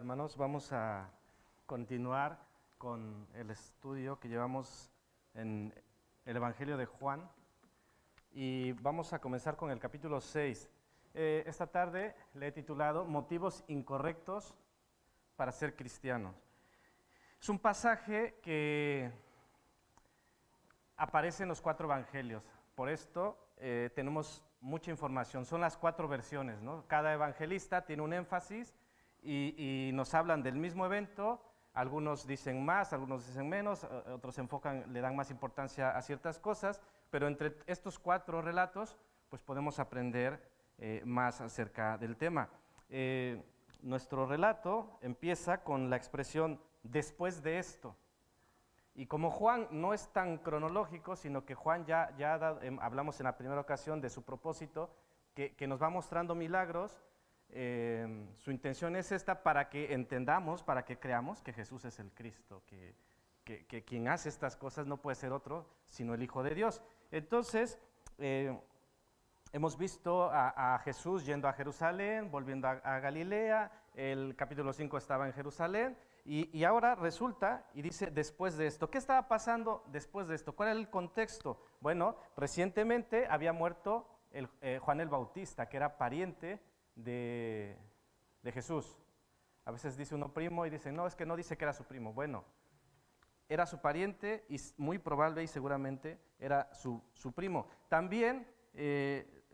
hermanos, vamos a continuar con el estudio que llevamos en el Evangelio de Juan y vamos a comenzar con el capítulo 6. Esta tarde le he titulado Motivos incorrectos para ser cristianos. Es un pasaje que aparece en los 4 evangelios, por esto tenemos mucha información, son las 4 versiones, ¿no? Cada evangelista tiene un énfasis y nos hablan del mismo evento, algunos dicen más, algunos dicen menos, otros le dan más importancia a ciertas cosas, pero entre estos 4 relatos pues podemos aprender más acerca del tema. Nuestro relato empieza con la expresión después de esto. Y como Juan no es tan cronológico, sino que Juan hablamos en la primera ocasión de su propósito, que nos va mostrando milagros, su intención es esta para que entendamos, para que creamos que Jesús es el Cristo, que quien hace estas cosas no puede ser otro sino el Hijo de Dios. Entonces, hemos visto a Jesús yendo a Jerusalén, volviendo a Galilea, el capítulo 5 estaba en Jerusalén, y ahora resulta, y dice después de esto. ¿Qué estaba pasando después de esto? ¿Cuál era el contexto? Bueno, recientemente había muerto Juan el Bautista, que era pariente de Jesús. A veces dice uno primo y dice, no, es que no dice que era su primo. Bueno, era su pariente y muy probable y seguramente era su primo. También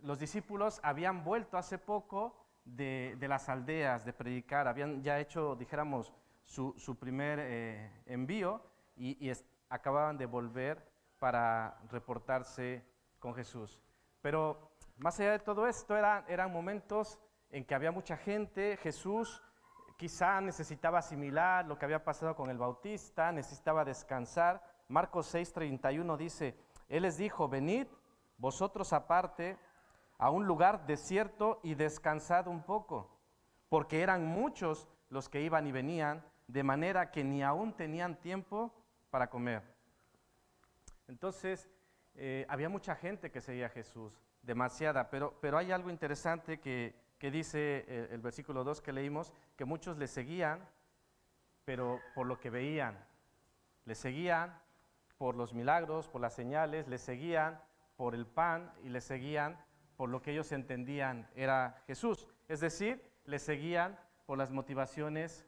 los discípulos habían vuelto hace poco de las aldeas de predicar, habían ya hecho, dijéramos, su primer envío y acababan de volver para reportarse con Jesús. Pero más allá de todo esto, eran momentos en que había mucha gente. Jesús quizá necesitaba asimilar lo que había pasado con el Bautista, necesitaba descansar. Marcos 6:31 dice, Él les dijo, venid vosotros aparte a un lugar desierto y descansad un poco, porque eran muchos los que iban y venían, de manera que ni aún tenían tiempo para comer. Entonces, había mucha gente que seguía a Jesús, demasiada, pero hay algo interesante que dice el versículo 2 que leímos, que muchos le seguían, pero por lo que veían, le seguían por los milagros, por las señales, le seguían por el pan y le seguían por lo que ellos entendían era Jesús, es decir, le seguían por las motivaciones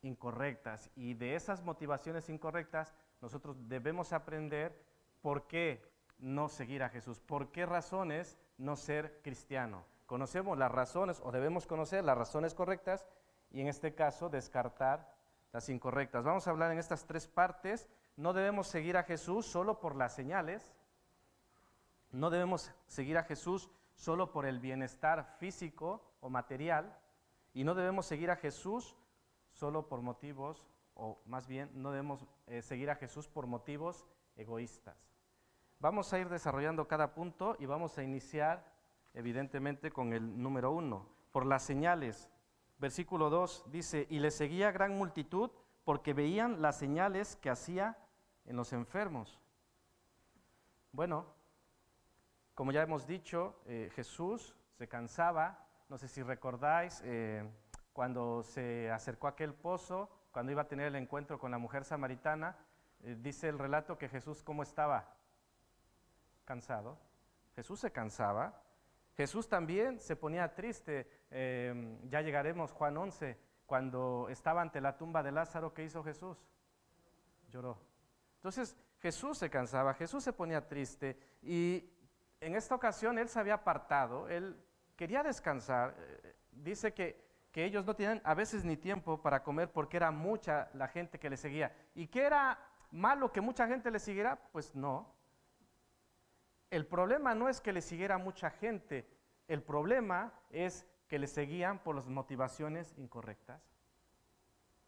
incorrectas, y de esas motivaciones incorrectas nosotros debemos aprender por qué no seguir a Jesús, por qué razones no ser cristiano. Conocemos las razones, o debemos conocer las razones correctas, y en este caso descartar las incorrectas. Vamos a hablar en estas 3 partes. No debemos seguir a Jesús solo por las señales, no debemos seguir a Jesús solo por el bienestar físico o material, y no debemos seguir a Jesús solo por motivos, o más bien no debemos seguir a Jesús por motivos egoístas. Vamos a ir desarrollando cada punto y vamos a iniciar evidentemente con el número 1, por las señales. Versículo 2 dice, y le seguía gran multitud porque veían las señales que hacía en los enfermos. Bueno, como ya hemos dicho, Jesús se cansaba, no sé si recordáis, cuando se acercó a aquel pozo, cuando iba a tener el encuentro con la mujer samaritana, dice el relato que Jesús, ¿cómo estaba? Cansado. Jesús se cansaba. Jesús también se ponía triste. Ya llegaremos, Juan 11, cuando estaba ante la tumba de Lázaro, ¿qué hizo Jesús? Lloró. Entonces, Jesús se cansaba, Jesús se ponía triste, y en esta ocasión Él se había apartado, Él quería descansar. Dice que ellos no tenían a veces ni tiempo para comer porque era mucha la gente que le seguía. ¿Y qué era malo que mucha gente le siguiera? Pues no. El problema no es que le siguiera mucha gente, el problema es que le seguían por las motivaciones incorrectas.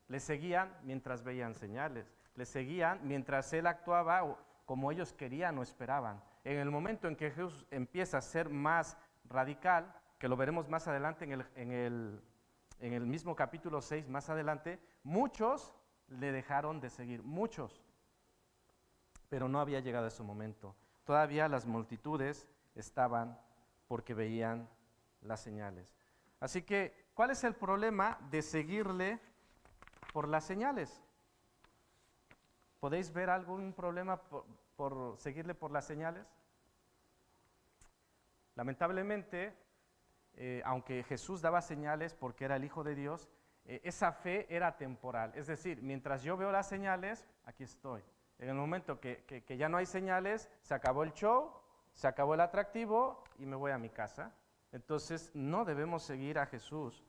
Le seguían mientras veían señales, le seguían mientras Él actuaba como ellos querían o esperaban. En el momento en que Jesús empieza a ser más radical, que lo veremos más adelante en el mismo capítulo 6, más adelante, muchos le dejaron de seguir, muchos, pero no había llegado ese momento. Todavía las multitudes estaban porque veían las señales. Así que, ¿cuál es el problema de seguirle por las señales. ¿Podéis ver algún problema por seguirle por las señales? Lamentablemente, aunque Jesús daba señales porque era el Hijo de Dios, esa fe era temporal. Es decir, mientras yo veo las señales, aquí estoy. En el momento que ya no hay señales, se acabó el show, se acabó el atractivo y me voy a mi casa. Entonces, no debemos seguir a Jesús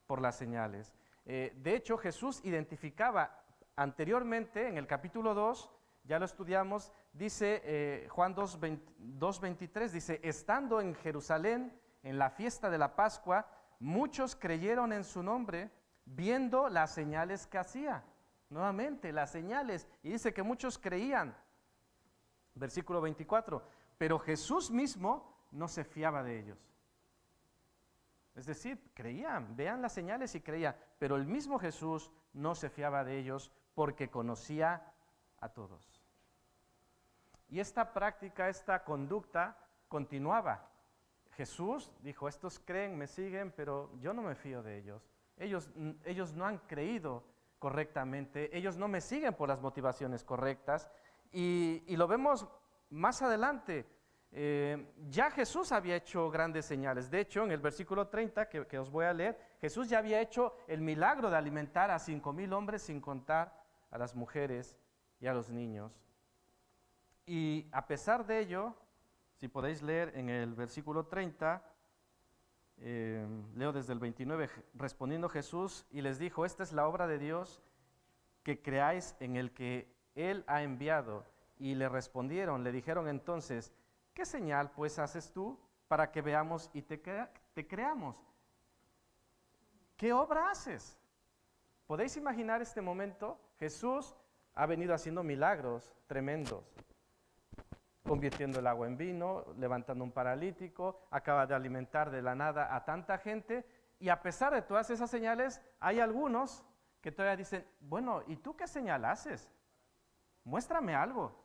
por las señales. De hecho, Jesús identificaba anteriormente, en el capítulo 2, ya lo estudiamos, dice Juan 2:23, dice, estando en Jerusalén, en la fiesta de la Pascua, muchos creyeron en su nombre, viendo las señales que hacía. Nuevamente, las señales, y dice que muchos creían. Versículo 24, pero Jesús mismo no se fiaba de ellos. Es decir, creían, vean las señales y creían, pero el mismo Jesús no se fiaba de ellos porque conocía a todos. Y esta práctica, esta conducta continuaba. Jesús dijo, estos creen, me siguen, pero yo no me fío de ellos. Ellos no han creído correctamente, ellos no me siguen por las motivaciones correctas. Y lo vemos más adelante. Ya Jesús había hecho grandes señales. De hecho, en el versículo 30 que os voy a leer, Jesús ya había hecho el milagro de alimentar a 5,000 hombres sin contar a las mujeres y a los niños. Y a pesar de ello, si podéis leer en el versículo 30, leo desde el 29, respondiendo Jesús y les dijo, esta es la obra de Dios, que creáis en el que Él ha enviado. Y le respondieron, le dijeron entonces, ¿qué señal pues haces tú para que veamos y te creamos? ¿Qué obra haces? ¿Podéis imaginar este momento? Jesús ha venido haciendo milagros tremendos, convirtiendo el agua en vino, levantando un paralítico, acaba de alimentar de la nada a tanta gente, y a pesar de todas esas señales, hay algunos que todavía dicen, bueno, ¿y tú qué señal haces? Muéstrame algo.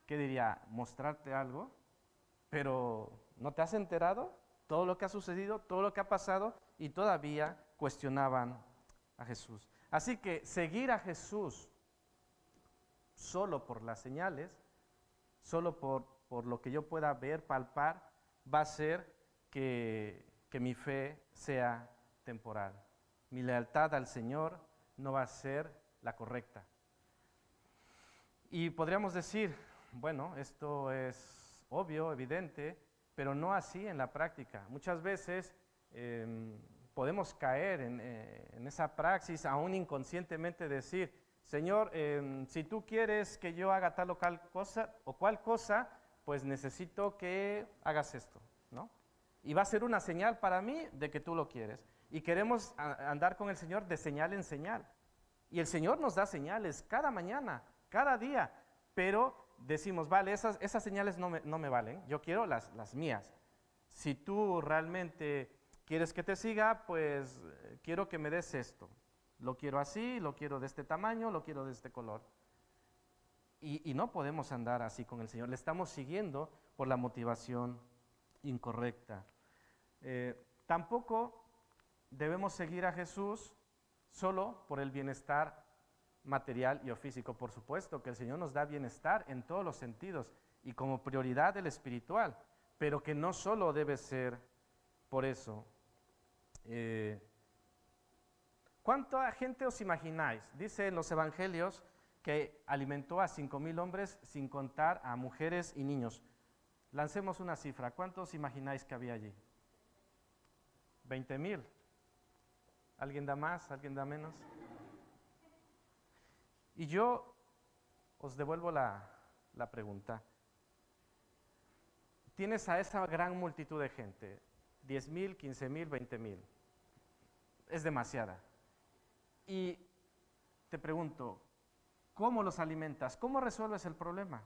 ¿Qué diría? ¿Mostrarte algo? Pero ¿no te has enterado? Todo lo que ha sucedido, todo lo que ha pasado, y todavía cuestionaban a Jesús. Así que seguir a Jesús solo por las señales, solo por lo que yo pueda ver, palpar, va a hacer que mi fe sea temporal. Mi lealtad al Señor no va a ser la correcta. Y podríamos decir, bueno, esto es obvio, evidente, pero no así en la práctica. Muchas veces podemos caer en esa praxis, aún inconscientemente decir, Señor, si tú quieres que yo haga tal o cual cosa, pues necesito que hagas esto, ¿no? Y va a ser una señal para mí de que tú lo quieres. Y queremos andar con el Señor de señal en señal. Y el Señor nos da señales cada mañana, cada día, pero decimos, vale, esas señales no me valen, yo quiero las mías. Si tú realmente quieres que te siga, pues quiero que me des esto. Lo quiero así, lo quiero de este tamaño, lo quiero de este color. Y no podemos andar así con el Señor, le estamos siguiendo por la motivación incorrecta. Tampoco debemos seguir a Jesús solo por el bienestar material y o físico. Por supuesto que el Señor nos da bienestar en todos los sentidos y como prioridad el espiritual, pero que no solo debe ser por eso. ¿Cuánta gente os imagináis? Dice en los evangelios que alimentó a 5,000 hombres sin contar a mujeres y niños. Lancemos una cifra, ¿cuántos imagináis que había allí? 20,000. ¿Alguien da más? ¿Alguien da menos? Y yo os devuelvo la pregunta. Tienes a esa gran multitud de gente, 10,000, 15,000, 20,000. Es demasiada. Y te pregunto, ¿cómo los alimentas? ¿Cómo resuelves el problema?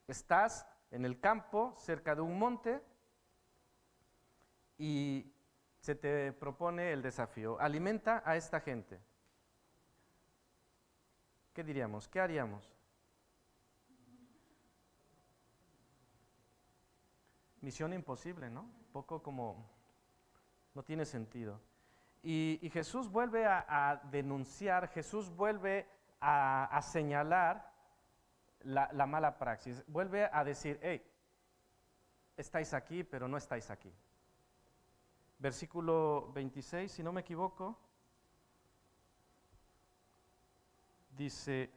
Estás en el campo, cerca de un monte, y se te propone el desafío, alimenta a esta gente. ¿Qué diríamos? ¿Qué haríamos? Misión imposible, ¿no? Un poco como, no tiene sentido. Y Jesús vuelve a denunciar, Jesús vuelve a señalar la mala praxis, vuelve a decir, hey, estáis aquí, pero no estáis aquí. Versículo 26, si no me equivoco, dice,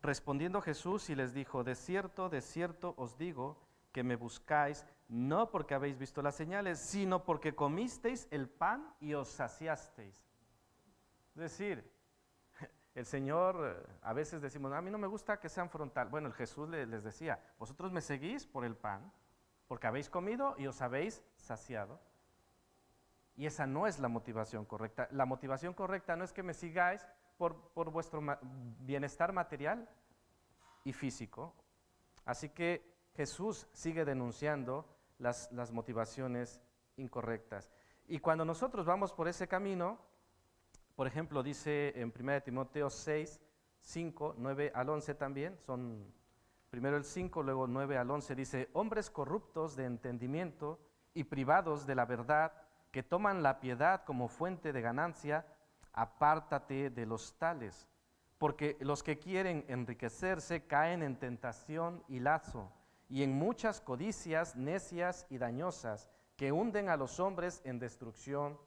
respondiendo Jesús y les dijo, de cierto os digo que me buscáis, no porque habéis visto las señales, sino porque comisteis el pan y os saciasteis. Es decir, el Señor, a veces decimos, a mí no me gusta que sean frontal. Bueno, el Jesús les decía, vosotros me seguís por el pan, porque habéis comido y os habéis saciado. Y esa no es la motivación correcta. La motivación correcta no es que me sigáis por vuestro bienestar material y físico. Así que Jesús sigue denunciando las motivaciones incorrectas. Y cuando nosotros vamos por ese camino, por ejemplo, dice en 1 Timoteo 6, 5, 9 al 11 también, son primero el 5, luego 9 al 11, dice, hombres corruptos de entendimiento y privados de la verdad, que toman la piedad como fuente de ganancia, apártate de los tales, porque los que quieren enriquecerse caen en tentación y lazo, y en muchas codicias necias y dañosas, que hunden a los hombres en destrucción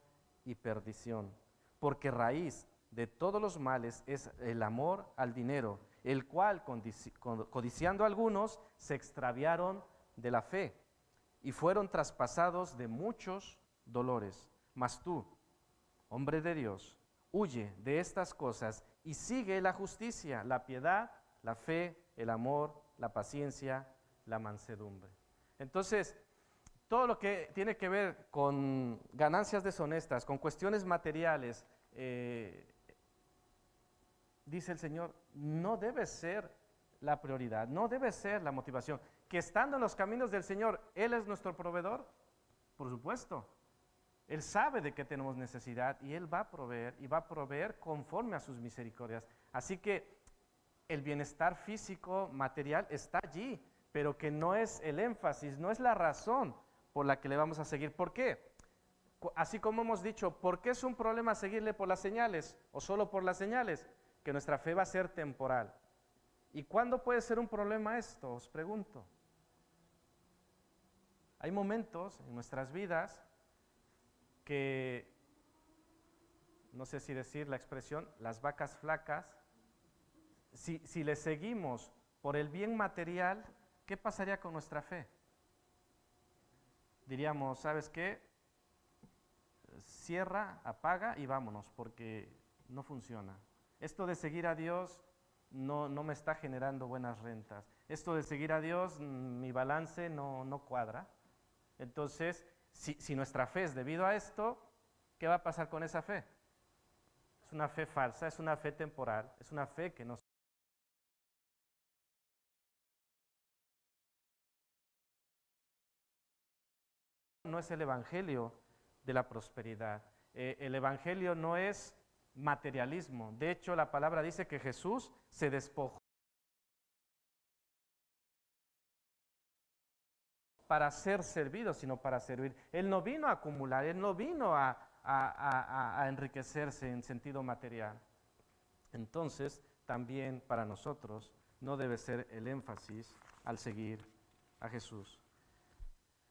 y perdición. Porque raíz de todos los males es el amor al dinero, el cual, codiciando algunos, se extraviaron de la fe, y fueron traspasados de muchos dolores. Mas tú, hombre de Dios, huye de estas cosas y sigue la justicia, la piedad, la fe, el amor, la paciencia, la mansedumbre. Entonces, todo lo que tiene que ver con ganancias deshonestas, con cuestiones materiales, dice el Señor, no debe ser la prioridad, no debe ser la motivación. Que estando en los caminos del Señor, Él es nuestro proveedor, por supuesto. Él sabe de qué tenemos necesidad y Él va a proveer, y va a proveer conforme a sus misericordias. Así que el bienestar físico, material, está allí, pero que no es el énfasis, no es la razón por la que le vamos a seguir. ¿Por qué? Así como hemos dicho, ¿por qué es un problema seguirle por las señales o solo por las señales? Que nuestra fe va a ser temporal. ¿Y cuándo puede ser un problema esto? Os pregunto. Hay momentos en nuestras vidas que, no sé si decir la expresión, las vacas flacas, si le seguimos por el bien material, ¿qué pasaría con nuestra fe? Diríamos, ¿sabes qué? Cierra, apaga y vámonos, porque no funciona. Esto de seguir a Dios no me está generando buenas rentas. Esto de seguir a Dios, mi balance no cuadra. Entonces, si nuestra fe es debido a esto, ¿qué va a pasar con esa fe? Es una fe falsa, es una fe temporal, es una fe que no es el evangelio de la prosperidad. El evangelio no es materialismo. De hecho, la palabra dice que Jesús se despojó para ser servido, sino para servir. Él no vino a acumular, Él no vino a enriquecerse en sentido material. Entonces, también para nosotros no debe ser el énfasis al seguir a Jesús.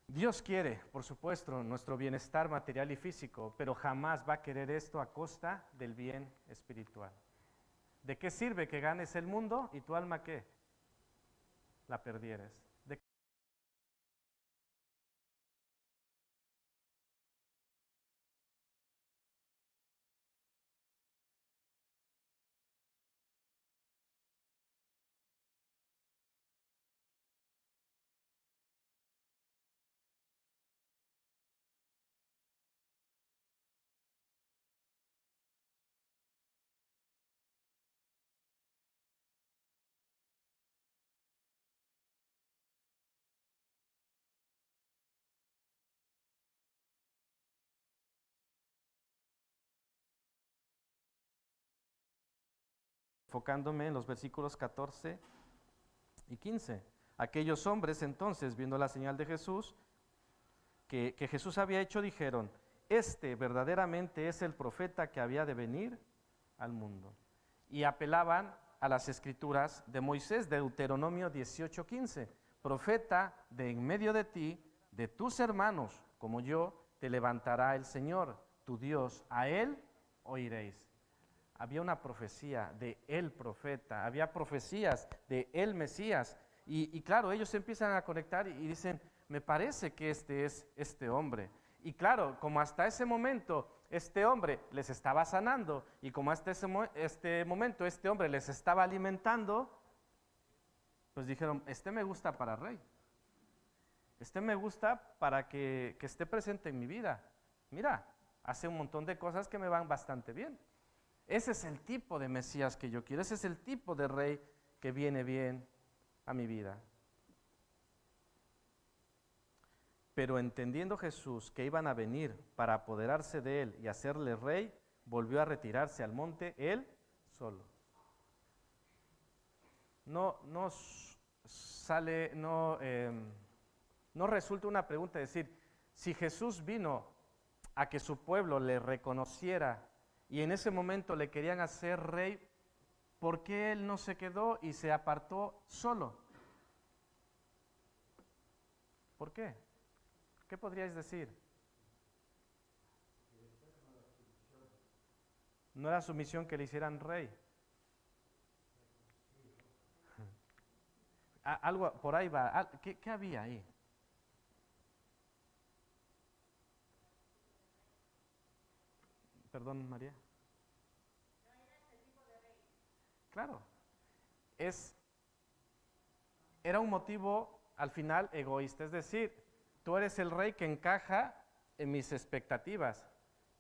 Dios quiere, por supuesto, nuestro bienestar material y físico, pero jamás va a querer esto a costa del bien espiritual. ¿De qué sirve que ganes el mundo y tu alma qué? La perdieres. Enfocándome en los versículos 14 y 15. Aquellos hombres entonces, viendo la señal de Jesús, que Jesús había hecho, dijeron, este verdaderamente es el profeta que había de venir al mundo. Y apelaban a las escrituras de Moisés, de Deuteronomio 18:15. Profeta de en medio de ti, de tus hermanos, como yo, te levantará el Señor, tu Dios, a él oiréis. Había una profecía de el profeta, había profecías de el Mesías, y claro, ellos se empiezan a conectar y dicen, me parece que este es este hombre. Y claro, como hasta ese momento este hombre les estaba sanando, y como hasta este momento este hombre les estaba alimentando, pues dijeron, este me gusta para rey. Este me gusta para que esté presente en mi vida. Mira, hace un montón de cosas que me van bastante bien. Ese es el tipo de Mesías que yo quiero, ese es el tipo de rey que viene bien a mi vida. Pero entendiendo Jesús que iban a venir para apoderarse de él y hacerle rey, volvió a retirarse al monte él solo. No resulta una pregunta decir, si Jesús vino a que su pueblo le reconociera y en ese momento le querían hacer rey, ¿por qué él no se quedó y se apartó solo? ¿Por qué? ¿Qué podríais decir? No era su misión que le hicieran rey. Algo por ahí va. ¿Qué había ahí? Perdón, María. Claro. Era un motivo al final egoísta, es decir, tú eres el rey que encaja en mis expectativas,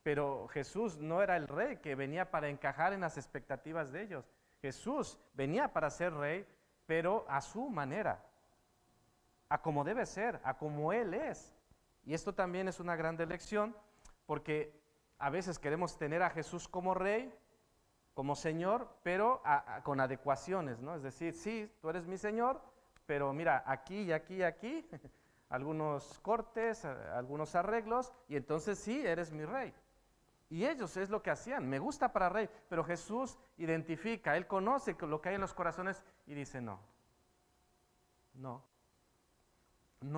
pero Jesús no era el rey que venía para encajar en las expectativas de ellos. Jesús venía para ser rey, pero a su manera, a como debe ser, a como Él es. Y esto también es una gran lección, porque a veces queremos tener a Jesús como rey, como Señor, pero con adecuaciones, ¿no? Es decir, sí, tú eres mi Señor, pero mira, aquí y aquí y aquí, algunos cortes, algunos arreglos, y entonces sí, eres mi rey. Y ellos es lo que hacían, me gusta para rey, pero Jesús identifica, Él conoce lo que hay en los corazones y dice no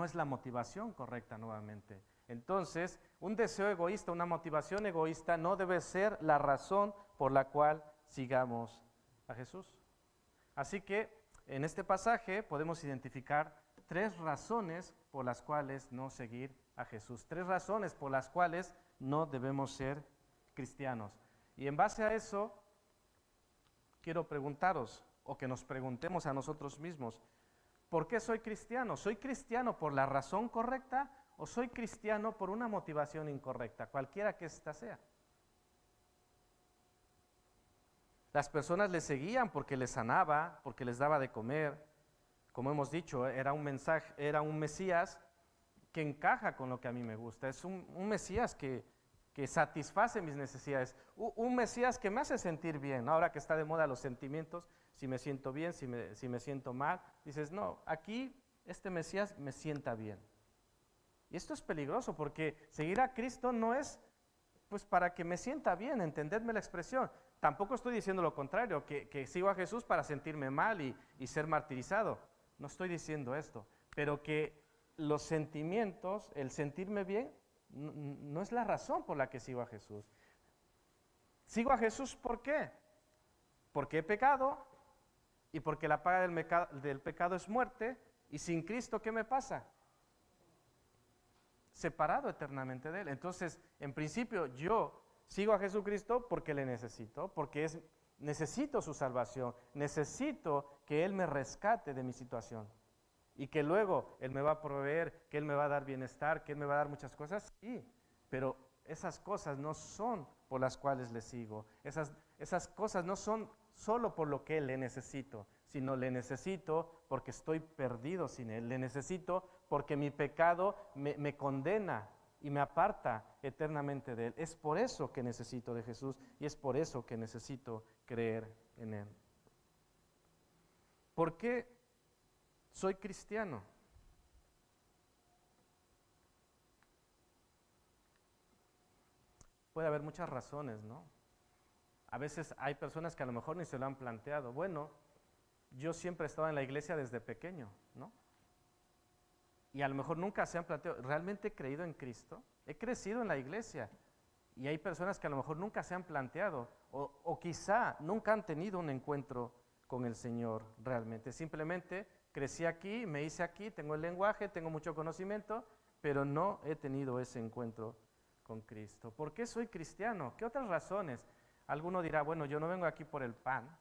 es la motivación correcta nuevamente. Entonces, un deseo egoísta, una motivación egoísta no debe ser la razón por la cual sigamos a Jesús. Así que en este pasaje podemos identificar 3 razones por las cuales no seguir a Jesús, 3 razones por las cuales no debemos ser cristianos. Y en base a eso, quiero preguntaros, o que nos preguntemos a nosotros mismos, ¿por qué soy cristiano? ¿Soy cristiano por la razón correcta o soy cristiano por una motivación incorrecta, cualquiera que ésta sea? Las personas le seguían porque les sanaba, porque les daba de comer. Como hemos dicho, era un mensaje, era un Mesías que encaja con lo que a mí me gusta. Es un Mesías que satisface mis necesidades. Un Mesías que me hace sentir bien. Ahora que está de moda los sentimientos, si me siento bien, si me siento mal, dices, no, aquí este Mesías me sienta bien. Y esto es peligroso porque seguir a Cristo no es pues para que me sienta bien, entendedme la expresión. Tampoco estoy diciendo lo contrario, que sigo a Jesús para sentirme mal y ser martirizado. No estoy diciendo esto, pero que los sentimientos, el sentirme bien, no es la razón por la que sigo a Jesús. Sigo a Jesús, ¿por qué? Porque he pecado y porque la paga del pecado es muerte, y sin Cristo, ¿qué me pasa? Separado eternamente de Él. Entonces, en principio, yo sigo a Jesucristo porque le necesito, porque necesito su salvación, necesito que Él me rescate de mi situación. Y que luego Él me va a proveer, que Él me va a dar bienestar, que Él me va a dar muchas cosas, sí, pero esas cosas no son por las cuales le sigo. Esas cosas no son solo por lo que Él le necesito, sino le necesito porque estoy perdido sin Él. Le necesito porque mi pecado me condena y me aparta eternamente de Él. Es por eso que necesito de Jesús y es por eso que necesito creer en Él. ¿Por qué soy cristiano? puede haber muchas razones, ¿no? A veces hay personas que a lo mejor ni se lo han planteado. Bueno, yo siempre he estado en la iglesia desde pequeño, ¿no? Y a lo mejor nunca se han planteado, ¿realmente he creído en Cristo? He crecido en la iglesia. Y hay personas que a lo mejor nunca se han planteado, o quizá nunca han tenido un encuentro con el Señor realmente. Simplemente crecí aquí, me hice aquí, tengo el lenguaje, tengo mucho conocimiento, pero no he tenido ese encuentro con Cristo. ¿Por qué soy cristiano? ¿Qué otras razones? Alguno dirá, bueno, yo no vengo aquí por el pan,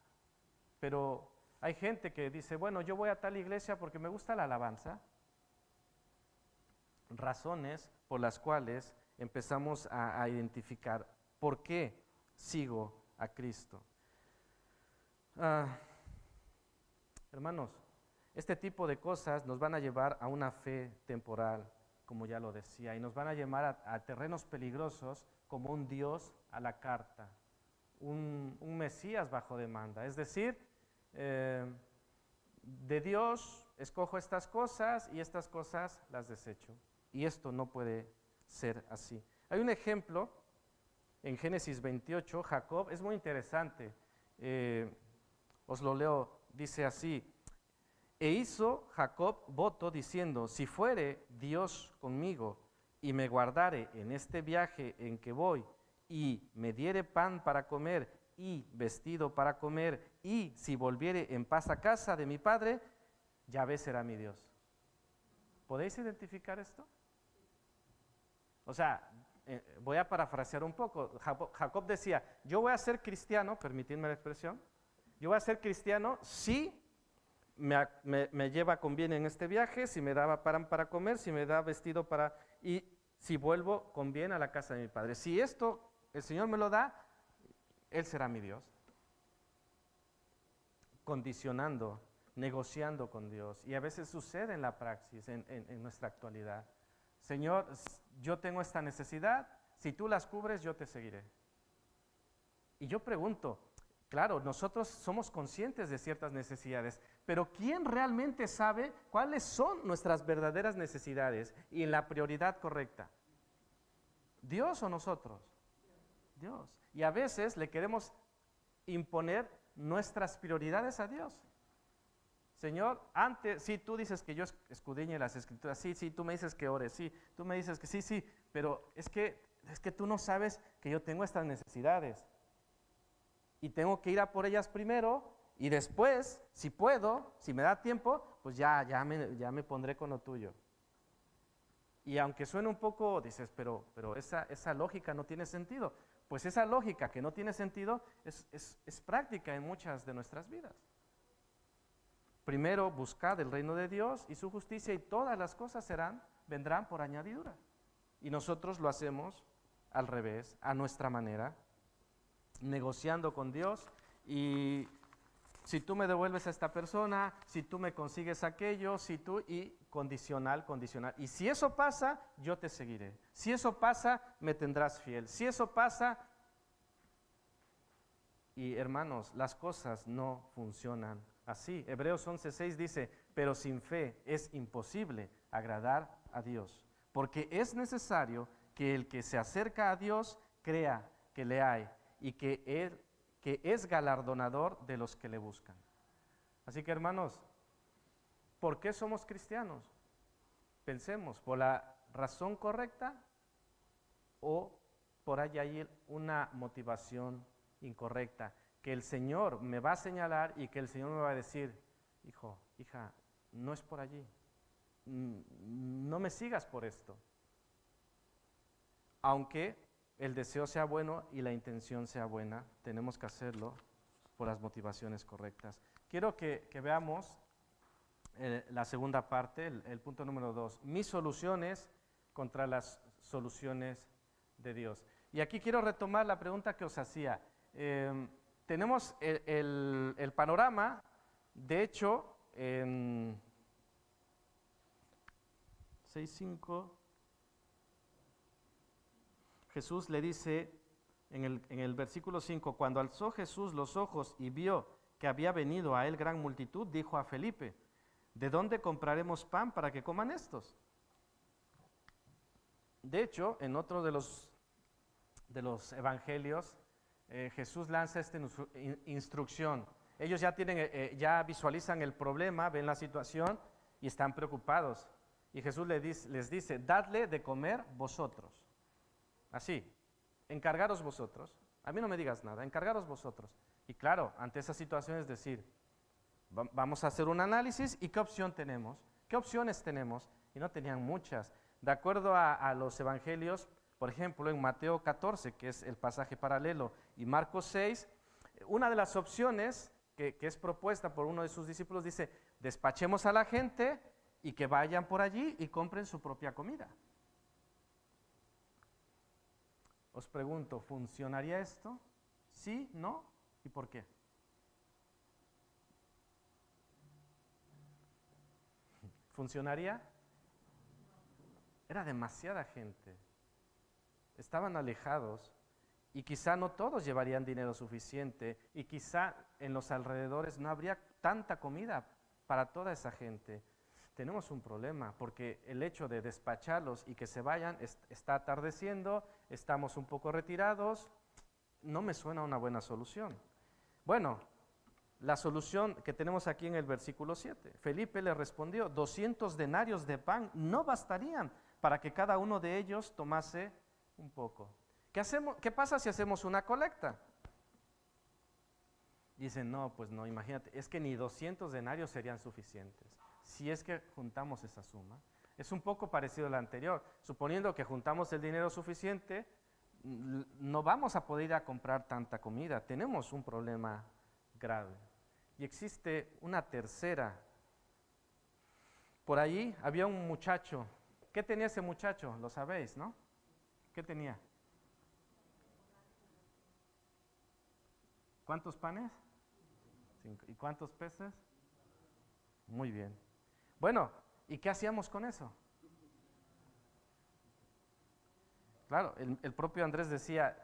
pero hay gente que dice, bueno, yo voy a tal iglesia porque me gusta la alabanza. Razones por las cuales empezamos a identificar por qué sigo a Cristo. Hermanos, este tipo de cosas nos van a llevar a una fe temporal, como ya lo decía, y nos van a llevar a terrenos peligrosos como un Dios a la carta, un Mesías bajo demanda. Es decir, de Dios escojo estas cosas y estas cosas las desecho. Y esto no puede ser así. Hay un ejemplo en Génesis 28, Jacob, es muy interesante, os lo leo, dice así: e hizo Jacob voto diciendo, si fuere Dios conmigo y me guardare en este viaje en que voy y me diere pan para comer y vestido para comer y si volviere en paz a casa de mi padre, Yahvé será mi Dios. ¿Podéis identificar esto? O sea, voy a parafrasear un poco. Jacob decía, yo voy a ser cristiano, permitidme la expresión, yo voy a ser cristiano si me lleva con bien en este viaje, si me daba pan para comer, si me da vestido para... y si vuelvo con bien a la casa de mi padre. Si esto el Señor me lo da, Él será mi Dios. Condicionando, negociando con Dios. Y a veces sucede en la praxis, en nuestra actualidad. Señor, yo tengo esta necesidad, si tú las cubres, yo te seguiré. Y yo pregunto, claro, nosotros somos conscientes de ciertas necesidades, pero ¿quién realmente sabe cuáles son nuestras verdaderas necesidades y en la prioridad correcta? ¿Dios o nosotros? Dios. Y a veces le queremos imponer nuestras prioridades a Dios. Señor, antes, sí, tú dices que yo escudriñe las Escrituras, sí, tú me dices que ore, sí, tú me dices que sí, pero es que tú no sabes que yo tengo estas necesidades y tengo que ir a por ellas primero y después, si puedo, si me da tiempo, pues ya me pondré con lo tuyo. Y aunque suene un poco, dices, pero esa lógica no tiene sentido. Pues esa lógica que no tiene sentido es práctica en muchas de nuestras vidas. Primero buscad el reino de Dios y su justicia y todas las cosas vendrán por añadidura. Y nosotros lo hacemos al revés, a nuestra manera, negociando con Dios y si tú me devuelves a esta persona, si tú me consigues aquello, y condicional. Y si eso pasa, yo te seguiré. Si eso pasa, me tendrás fiel. Si eso pasa, y hermanos, las cosas no funcionan así. Hebreos 11:6 dice, pero sin fe es imposible agradar a Dios, porque es necesario que el que se acerca a Dios crea que le hay y que es galardonador de los que le buscan. Así que hermanos, ¿por qué somos cristianos? Pensemos, ¿por la razón correcta o por ahí hay una motivación incorrecta? Que el Señor me va a señalar y que el Señor me va a decir, hijo, hija, no es por allí, no me sigas por esto. Aunque el deseo sea bueno y la intención sea buena, tenemos que hacerlo por las motivaciones correctas. Quiero que veamos la segunda parte, el punto número 2, mis soluciones contra las soluciones de Dios. Y aquí quiero retomar la pregunta que os hacía. Tenemos el panorama, de hecho, en 6:5, Jesús le dice en el versículo 5, cuando alzó Jesús los ojos y vio que había venido a él gran multitud, dijo a Felipe, ¿de dónde compraremos pan para que coman estos? De hecho, en otro de los de los evangelios, Jesús lanza esta instrucción. Ellos ya ya visualizan el problema, ven la situación y están preocupados. Y Jesús les dice, dadle de comer vosotros. Así, encargaros vosotros. A mí no me digas nada, encargaros vosotros. Y claro, ante esa situación es decir, vamos a hacer un análisis y qué opción tenemos, qué opciones tenemos. Y no tenían muchas. De acuerdo a los evangelios, por ejemplo, en Mateo 14, que es el pasaje paralelo, y Marcos 6, una de las opciones que es propuesta por uno de sus discípulos dice, despachemos a la gente y que vayan por allí y compren su propia comida. Os pregunto, ¿funcionaría esto? ¿Sí? ¿No? ¿Y por qué? ¿Funcionaría? Era demasiada gente. Estaban alejados y quizá no todos llevarían dinero suficiente y quizá en los alrededores no habría tanta comida para toda esa gente. Tenemos un problema porque el hecho de despacharlos y que se vayan, está atardeciendo, estamos un poco retirados, no me suena una buena solución. Bueno, la solución que tenemos aquí en el versículo 7, Felipe le respondió, 200 denarios de pan no bastarían para que cada uno de ellos tomase un poco. ¿Qué pasa si hacemos una colecta? Dicen, no, pues no, imagínate, es que ni 200 denarios serían suficientes. Si es que juntamos esa suma, es un poco parecido a la anterior. Suponiendo que juntamos el dinero suficiente, no vamos a poder ir a comprar tanta comida. Tenemos un problema grave. Y existe una tercera. Por allí había un muchacho. ¿Qué tenía ese muchacho? Lo sabéis, ¿no? ¿Qué tenía? ¿Cuántos panes? 5. ¿Y cuántos peces? Muy bien. Bueno, ¿y qué hacíamos con eso? Claro, el propio Andrés decía,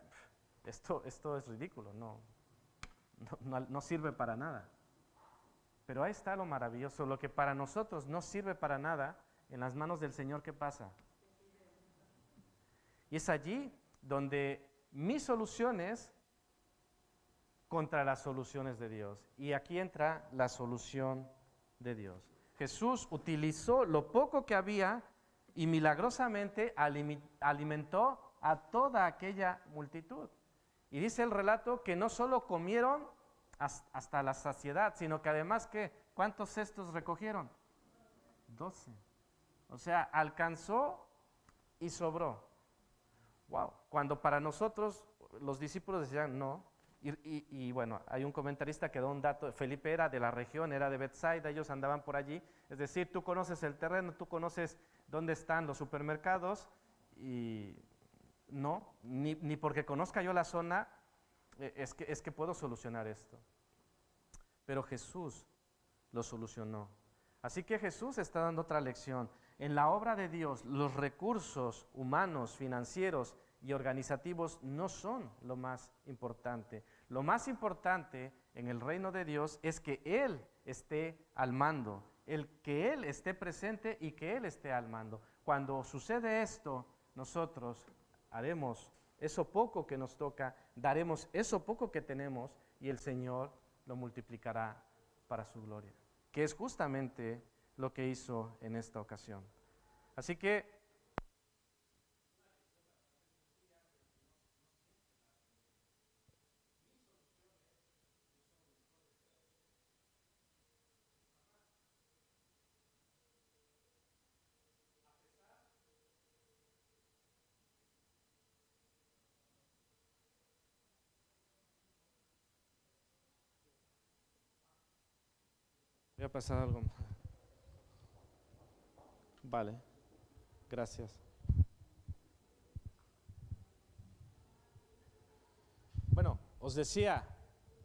esto es ridículo, no sirve para nada. Pero ahí está lo maravilloso, lo que para nosotros no sirve para nada, en las manos del Señor, ¿qué pasa? Y es allí donde mis soluciones contra las soluciones de Dios. Y aquí entra la solución de Dios. Jesús utilizó lo poco que había y milagrosamente alimentó a toda aquella multitud. Y dice el relato que no solo comieron hasta la saciedad, sino que además, ¿cuántos cestos recogieron? 12. O sea, alcanzó y sobró. Wow. Cuando para nosotros los discípulos decían no, y bueno, hay un comentarista que da un dato, Felipe era de la región, era de Bethsaida, ellos andaban por allí, es decir, tú conoces el terreno, tú conoces dónde están los supermercados, y no, ni porque conozca yo la zona, es que puedo solucionar esto. Pero Jesús lo solucionó. Así que Jesús está dando otra lección. En la obra de Dios, los recursos humanos, financieros y organizativos no son lo más importante. Lo más importante en el reino de Dios es que Él esté al mando, que Él esté presente y que Él esté al mando. Cuando sucede esto, nosotros haremos eso poco que nos toca, daremos eso poco que tenemos y el Señor lo multiplicará para su gloria, que es justamente lo que hizo en esta ocasión. Así que voy a pasar algo. Vale, gracias. Bueno, os decía,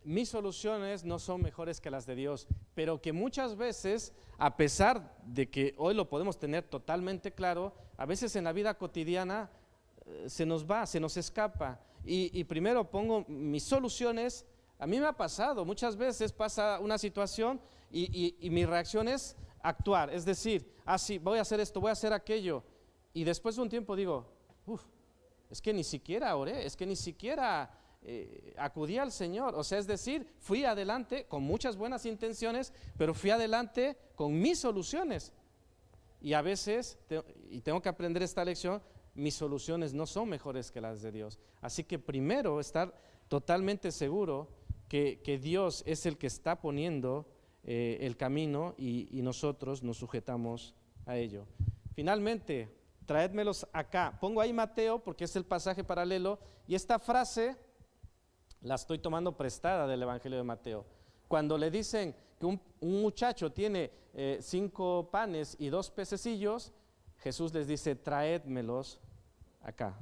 mis soluciones no son mejores que las de Dios, pero que muchas veces, a pesar de que hoy lo podemos tener totalmente claro, a veces en la vida cotidiana se nos escapa. Y primero pongo mis soluciones. A mí me ha pasado, muchas veces pasa una situación y mi reacción es actuar, es decir, sí, voy a hacer esto, voy a hacer aquello, y después de un tiempo digo, es que ni siquiera oré, es que ni siquiera acudí al Señor. O sea, es decir, fui adelante con muchas buenas intenciones, pero fui adelante con mis soluciones. Y a veces, y tengo que aprender esta lección, mis soluciones no son mejores que las de Dios. Así que primero estar totalmente seguro que Dios es el que está poniendo el camino y nosotros nos sujetamos a ello. Finalmente, traédmelos acá. Pongo ahí Mateo porque es el pasaje paralelo y esta frase la estoy tomando prestada del Evangelio de Mateo. Cuando le dicen que un muchacho tiene 5 panes y 2 pececillos, Jesús les dice, traédmelos acá.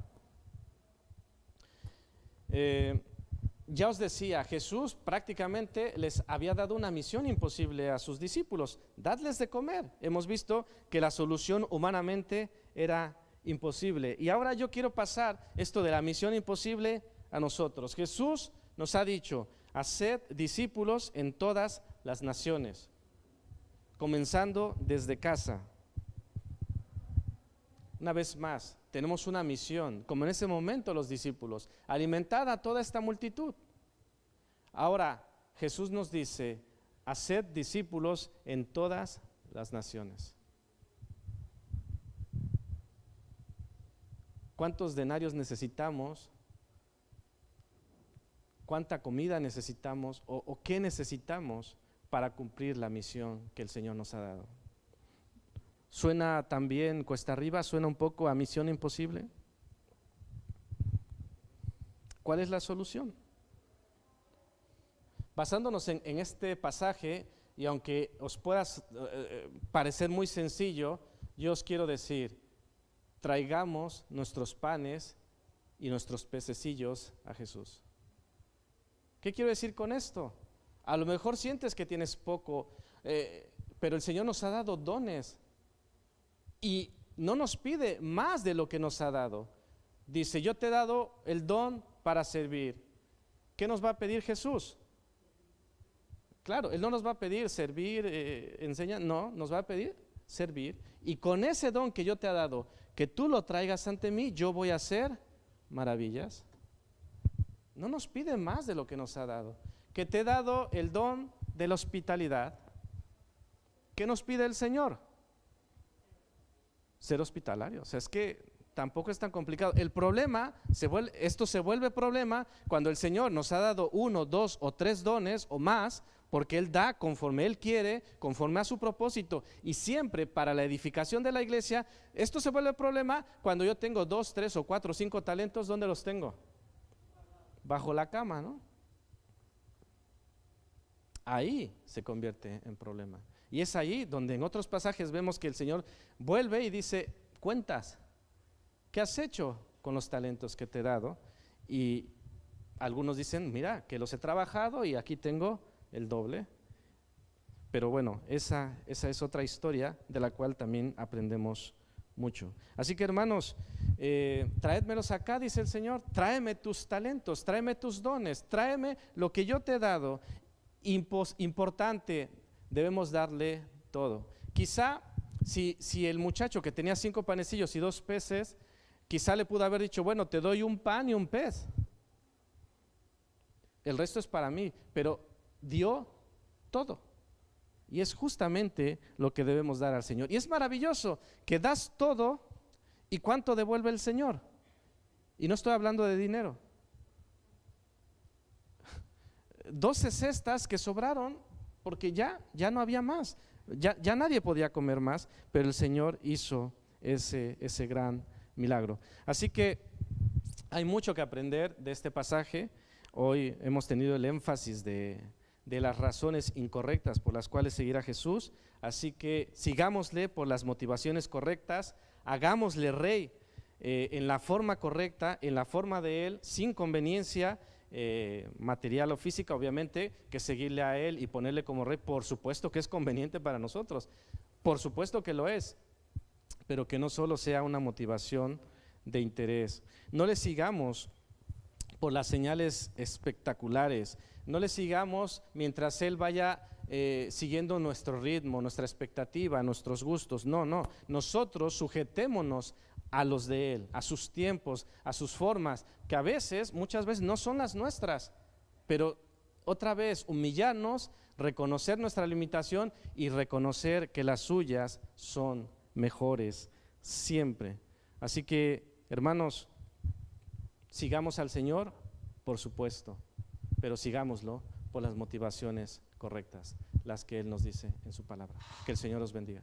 Ya os decía, Jesús prácticamente les había dado una misión imposible a sus discípulos, dadles de comer. Hemos visto que la solución humanamente era imposible. Y ahora yo quiero pasar esto de la misión imposible a nosotros. Jesús nos ha dicho, haced discípulos en todas las naciones, comenzando desde casa. Una vez más, tenemos una misión, como en ese momento los discípulos, alimentar a toda esta multitud. Ahora, Jesús nos dice, haced discípulos en todas las naciones. ¿Cuántos denarios necesitamos? ¿Cuánta comida necesitamos? ¿O qué necesitamos para cumplir la misión que el Señor nos ha dado? ¿Suena también cuesta arriba? ¿Suena un poco a misión imposible? ¿Cuál es la solución? Basándonos en este pasaje, y aunque os pueda parecer muy sencillo, yo os quiero decir, traigamos nuestros panes y nuestros pececillos a Jesús. ¿Qué quiero decir con esto? A lo mejor sientes que tienes poco, pero el Señor nos ha dado dones y no nos pide más de lo que nos ha dado. Dice, yo te he dado el don para servir. ¿Qué nos va a pedir Jesús? Claro, Él no nos va a pedir servir, enseñar, no, nos va a pedir servir. Y con ese don que yo te he dado, que tú lo traigas ante mí, yo voy a hacer maravillas. No nos pide más de lo que nos ha dado. Que te he dado el don de la hospitalidad. ¿Qué nos pide el Señor? Ser hospitalario. O sea, es que tampoco es tan complicado. El problema, esto se vuelve problema cuando el Señor nos ha dado 1, 2 o 3 dones o más, porque Él da conforme Él quiere, conforme a su propósito, y siempre para la edificación de la iglesia. Esto se vuelve problema cuando yo tengo 2, 3 o 4 o 5 talentos. ¿Dónde los tengo? Bajo la cama, ¿no? Ahí se convierte en problema. Y es ahí donde en otros pasajes vemos que el Señor vuelve y dice, cuentas, ¿qué has hecho con los talentos que te he dado? Y algunos dicen, mira, que los he trabajado y aquí tengo el doble. Pero bueno, esa es otra historia de la cual también aprendemos mucho. Así que hermanos, traédmelos acá, dice el Señor, tráeme tus talentos, tráeme tus dones, tráeme lo que yo te he dado. Importante, debemos darle todo. Quizá si el muchacho que tenía 5 panecillos y 2 peces, quizá le pudo haber dicho, bueno, te doy un pan y un pez, el resto es para mí, pero dio todo. Y es justamente lo que debemos dar al Señor. Y es maravilloso que das todo, ¿y cuánto devuelve el Señor? Y no estoy hablando de dinero. 12 cestas que sobraron porque ya no había más. Ya nadie podía comer más, pero el Señor hizo ese gran milagro. Así que hay mucho que aprender de este pasaje. Hoy hemos tenido el énfasis de las razones incorrectas por las cuales seguir a Jesús, así que sigámosle por las motivaciones correctas, hagámosle rey en la forma correcta, en la forma de Él, sin conveniencia material o física, obviamente, que seguirle a Él y ponerle como rey, por supuesto que es conveniente para nosotros, por supuesto que lo es, pero que no solo sea una motivación de interés. No le sigamos por las señales espectaculares, no le sigamos mientras Él vaya siguiendo nuestro ritmo, nuestra expectativa, nuestros gustos. No, nosotros sujetémonos a los de Él, a sus tiempos, a sus formas, que a veces, muchas veces no son las nuestras, pero otra vez humillarnos, reconocer nuestra limitación y reconocer que las suyas son mejores siempre. Así que, hermanos, sigamos al Señor, por supuesto, pero sigámoslo por las motivaciones correctas, las que Él nos dice en su palabra. Que el Señor os bendiga.